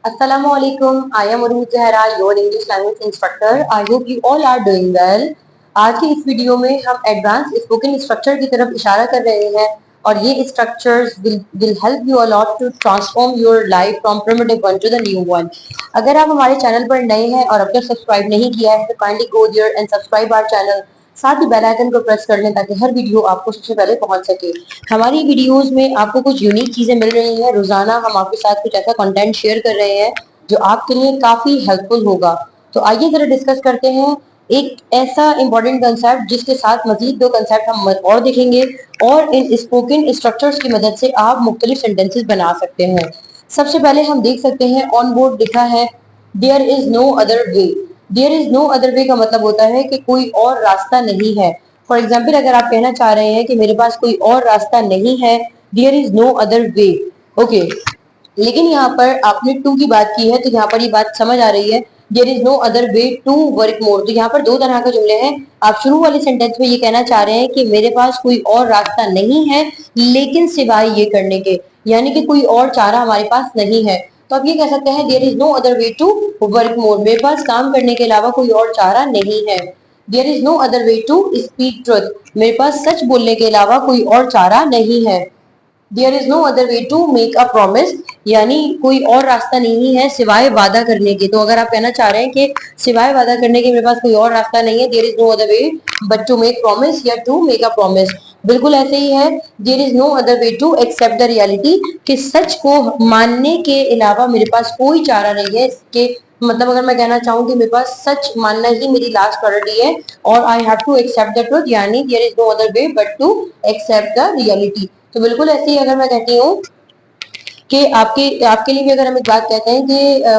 Assalamualaikum. I am Uruj Zahra, your English language instructor. I hope you all are doing well. आज की इस video में हम advance spoken structure की तरफ इशारा कर रहे हैं और ये structures will help you a lot to transform your life from primitive one to the new one. अगर आप हमारे चैनल पर नए हैं और अब तक सब्सक्राइब नहीं किया है तो kindly go there and subscribe our channel. साथ ही बेल आइकन को प्रेस कर लें ताकि हर वीडियो आपको सबसे पहले पहुंच सके। हमारी वीडियोस में आपको कुछ यूनिक चीजें मिल रही हैं। रोजाना हम आपके साथ कुछ ऐसा कंटेंट शेयर कर रहे हैं जो आपके लिए काफी हेल्पफुल होगा। तो आइए जरा डिस्कस करते हैं एक ऐसा इंपॉर्टेंट कंसेप्ट जिसके साथ मजीद दो कंसेप्ट हम और देखेंगे और इन स्पोकन स्ट्रक्चर्स की मदद से आप मुख्तलिफ सेंटेंसेस बना सकते हैं। सबसे पहले हम देख सकते हैं ऑन बोर्ड लिखा है there is no other way. There is no other way का मतलब होता है कि कोई और रास्ता नहीं है। फॉर एग्जाम्पल अगर आप कहना चाह रहे हैं कि मेरे पास कोई और रास्ता नहीं है, there is no other way. Okay, लेकिन यहाँ पर आपने टू की बात की है तो यहाँ पर ये बात समझ आ रही है there is no other way to work more. तो यहाँ पर दो तरह के जुमले हैं। आप शुरू वाले सेंटेंस में ये कहना चाह रहे हैं कि मेरे पास कोई और रास्ता नहीं है लेकिन सिवाय ये करने के, यानी कि कोई और चारा हमारे पास नहीं है। तो आप ये कह सकते हैं there is no other way to work more, मेरे पास काम करने के अलावा कोई और चारा नहीं है। There is no other way to speak truth, मेरे पास सच बोलने के अलावा कोई और चारा नहीं है। There is no other way to make a promise, यानी कोई और रास्ता नहीं है सिवाय वादा करने के। तो अगर आप कहना चाह रहे हैं कि सिवाय वादा करने के मेरे पास कोई और रास्ता नहीं है, there is no other way but to make promise या टू मेक अ प्रॉमिस। बिल्कुल ऐसे ही है, there is no other way to accept the reality, कि सच को मानने के अलावा मेरे पास कोई चारा नहीं है। इसके मतलब अगर मैं कहना चाहूँ कि मेरे पास सच मानना ही मेरी लास्ट प्रायोरिटी है और I have to accept the truth, यानी there is no other way but to accept the reality. तो बिल्कुल ऐसे ही अगर मैं कहती हूँ कि आपके आपके लिए भी अगर हम एक बात कहते हैं कि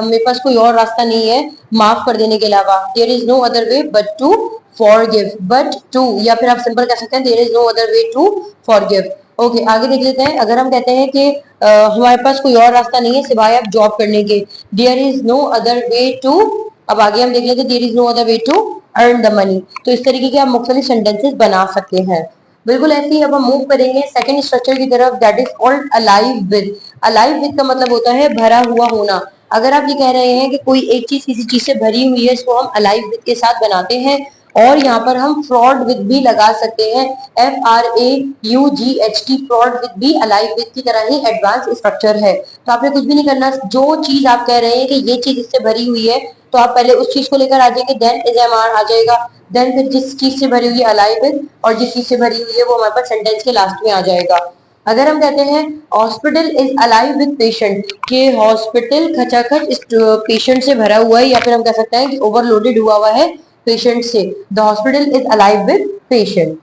मेरे पास कोई और रास्ता नहीं है माफ कर देने के अलावा, there is no other way but to forgive, but to, या फिर आप सिंपल कह सकते हैं there is no other way to forgive. Okay, आगे देख लेते हैं। अगर हम कहते हैं कि हमारे पास कोई और रास्ता नहीं है सिवाय आप जॉब करने के, there is no other way to, अब आगे हम देख लेते हैं there is no other way to earn the money. तो इस तरीके के आप मुख्तलिफ सेंटेंसेस बना सकते हैं। बिल्कुल ऐसे ही अब हम मूव करेंगे सेकंड स्ट्रक्चर की तरफ, that is called alive with. Alive with का मतलब होता है भरा हुआ होना। अगर आप ये कह रहे हैं कि कोई एक चीज किसी चीज से भरी हुई है, इसको हम अलाइव विद के साथ बनाते हैं और यहाँ पर हम फ्रॉड विद भी लगा सकते हैं, FRAUGHT, फ्रॉड विद भी अलाइव विद की तरह ही एडवांस स्ट्रक्चर है। तो आपने कुछ भी नहीं करना, जो चीज आप कह रहे हैं कि ये चीज इससे भरी हुई है तो आप पहले उस चीज को लेकर आ जाएंगे, देन इज एम आर आ जाएगा, देन फिर जिस चीज से भरी हुई है अलाइव विद, और जिस चीज से भरी हुई है वो हमारे पास सेंटेंस के लास्ट में आ जाएगा। अगर हम कहते हैं hospital is alive with patient, कि हॉस्पिटल खचाखच पेशेंट से भरा हुआ है, या फिर हम कह सकते हैं कि ओवरलोडेड हुआ है पेशेंट से, the hospital is alive with patient.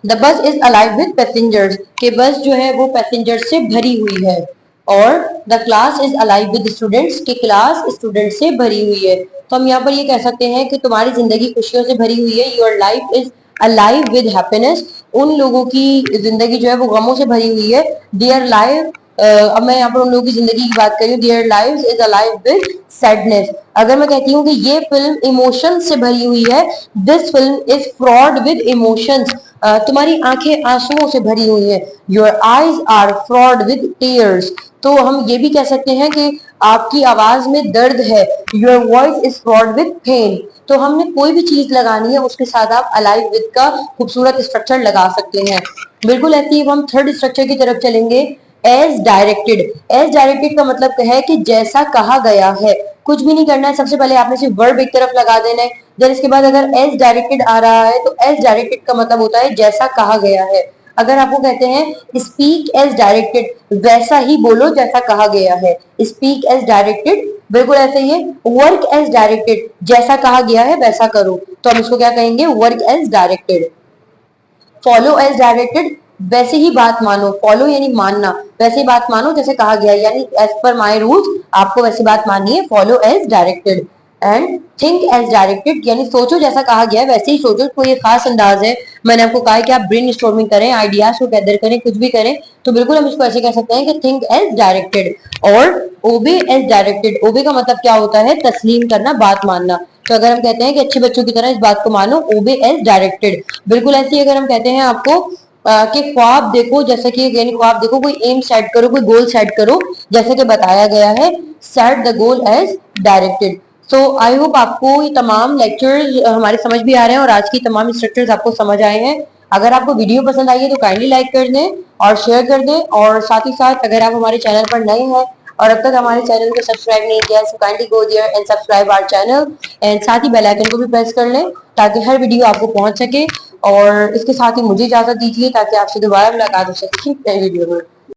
The bus is alive with passengers, के बस जो है वो पैसेंजर से भरी हुई है। और the class is alive with students, के क्लास स्टूडेंट से भरी हुई है। तो हम यहाँ पर ये कह सकते हैं कि तुम्हारी जिंदगी खुशियों से भरी हुई है, your life is alive with happiness, उन लोगों की जिंदगी जो है वो गमों से भरी हुई है। देयर लाइफ, अब मैं यहाँ पर उन लोगों की जिंदगी की बात करूँ, their life is alive with sadness. अगर मैं कहती हूँ कि ये फिल्म इमोशन से भरी हुई है, this film is fraught with emotions, तुम्हारी आंखें आंसुओं से भरी हुई है, your eyes are fraught with tears. तो हम ये भी कह सकते हैं कि आपकी आवाज में दर्द है, your voice is fraught with pain. तो हमने कोई भी चीज लगानी है उसके साथ आप अलाइव विद का खूबसूरत स्ट्रक्चर लगा सकते हैं। बिल्कुल ऐसे ही हम थर्ड स्ट्रक्चर की तरफ चलेंगे, एज डायरेक्टेड। एज डायरेक्टेड का मतलब है कि जैसा कहा गया है, कुछ भी नहीं करना है, सबसे पहले आपने सिर्फ वर्ब एक तरफ लगा देना है, देन इसके बाद अगर एज डायरेक्टेड आ रहा है तो एज डायरेक्टेड का मतलब होता है जैसा कहा गया है। अगर आपको कहते हैं स्पीक एज डायरेक्टेड, वैसा ही बोलो जैसा कहा गया है, स्पीक एज डायरेक्टेड। बिल्कुल ऐसे ही है, वर्क एज डायरेक्टेड, जैसा कहा गया है वैसा करो, तो हम इसको क्या कहेंगे, work as directed. Follow as directed, वैसे ही बात मानो, फॉलो यानी मानना, वैसे ही बात मानो जैसे कहा गया है, यानी एज पर माई रूल्स आपको वैसी बात माननी है, follow as directed. And think as directed, यानी सोचो जैसा कहा गया है वैसे ही सोचो, कोई खास अंदाज है। मैंने आपको कहा है कि आप ब्रेन स्टॉर्मिंग करें, आइडियाज को गैदर करें, कुछ भी करें, तो बिल्कुल हम इसको ऐसे कह सकते हैं कि थिंक एज डायरेक्टेड। और ओबे एज डायरेक्टेड, ओबे का मतलब क्या होता है, तस्लीम करना, बात मानना। तो अगर हम कहते हैं कि अच्छे बच्चों की तरह इस बात को मानो, ओबे एज डायरेक्टेड। बिल्कुल ऐसे ही अगर हम कहते हैं आपको कि ख्वाब देखो, जैसे कि यानी ख्वाब देखो, कोई एम सेट करो, कोई गोल सेट करो, जैसे कि बताया गया है, set the goal as directed. So I hope आपको ये तमाम लेक्चर्स हमारे समझ भी आ रहे हैं और आज की तमाम स्ट्रक्चर्स आपको समझ आए हैं। अगर आपको वीडियो पसंद आई है तो काइंडली लाइक कर दें और शेयर कर दें, और साथ ही साथ अगर आप हमारे चैनल पर नए हैं और अब तक हमारे चैनल को सब्सक्राइब नहीं किया है, so kindly go there and subscribe our channel and साथ ही बेल आइकन को भी प्रेस कर लें ताकि हर वीडियो आपको पहुंच सके। और इसके साथ ही मुझे इजाजत दीजिए ताकि आपसे दोबारा मुलाकात हो सके नए वीडियो में।